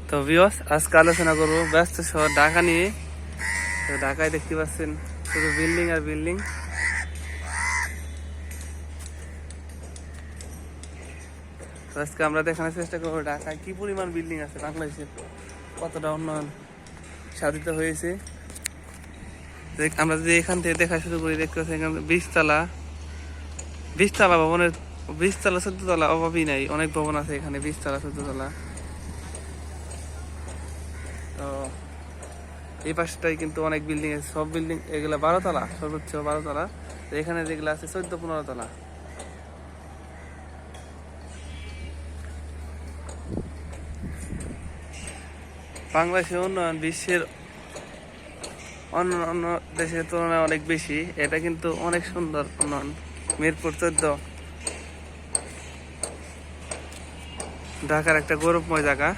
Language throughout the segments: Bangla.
তো ভিউয়ার্স, আজকে আলোচনা করবো ব্যস্ত শহর ঢাকা নিয়ে। তো ঢাকায় দেখতে পাচ্ছেন শুধু বিল্ডিং আর বিল্ডিং। তো আজকে আমরা দেখানোর চেষ্টা করবো ঢাকায় কি পরিমাণ বিল্ডিং আছে, বাংলাদেশের কতটা উন্নয়ন সাধিত হয়েছে। আমরা যদি এখান থেকে দেখা শুরু করি, দেখতে পাচ্ছি এখানে 20 তলা ভবনের 20 তলা 14 তলা অভাবই নাই, অনেক ভবন আছে এখানে 20 তলা 14 তলা। তো এই পাশটাই কিন্তু অনেক বিল্ডিং আছে, সব বিল্ডিং এগুলা 12 তলা, সর্বোচ্চ 12 তলা। তো এখানে যেগুলো আছে 14-15 তলা। বাংলাদেশের উন্নয়ন বিশ্বের অন্য দেশের তুলনায় অনেক বেশি। এটা কিন্তু অনেক সুন্দর উন্নয়ন। মিরপুর 14 ঢাকার একটা গৌরবময় জায়গা।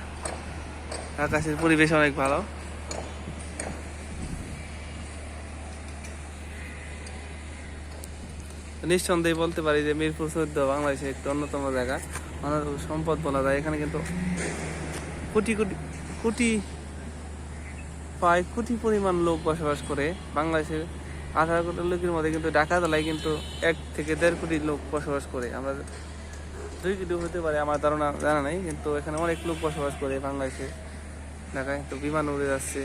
আকাশের পরিবেশ অনেক ভালো। নিঃসন্দেহে বলতে পারি যে মিরপুর 14 বাংলাদেশের একটি অন্যতম জায়গা, মানব সম্পদ বলা যায়। এখানে কিন্তু কোটি কোটি কোটি প্রায় কোটি পরিমাণ লোক বসবাস করে। বাংলাদেশের 18 কোটি লোকের মধ্যে কিন্তু ঢাকা জেলায় কিন্তু 1 থেকে 1.5 কোটি লোক বসবাস করে। আমরা 2 কোটি হতে পারে, আমার ধারণা জানা নাই, কিন্তু এখানে অনেক লোক বসবাস করে বাংলাদেশে। ঢাকায় তো বিমান উড়ে যাচ্ছে।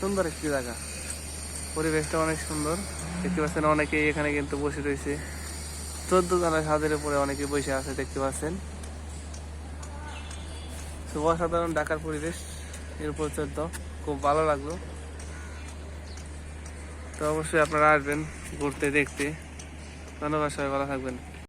সুন্দর একটি জায়গা, পরিবেশটা অনেক সুন্দর। দেখতে পাচ্ছেন অনেকে এখানে কিন্তু বসে রয়েছে। 14 তলা ছাদের উপরে অনেকে বসে আছে, দেখতে পাচ্ছেন। অসাধারণ ঢাকার পরিবেশ। মিরপুর 14 খুব ভালো লাগলো। তো অবশ্যই আপনারা আসবেন ঘুরতে, দেখতে। ধন্যবাদ, সবাই ভালো থাকবেন।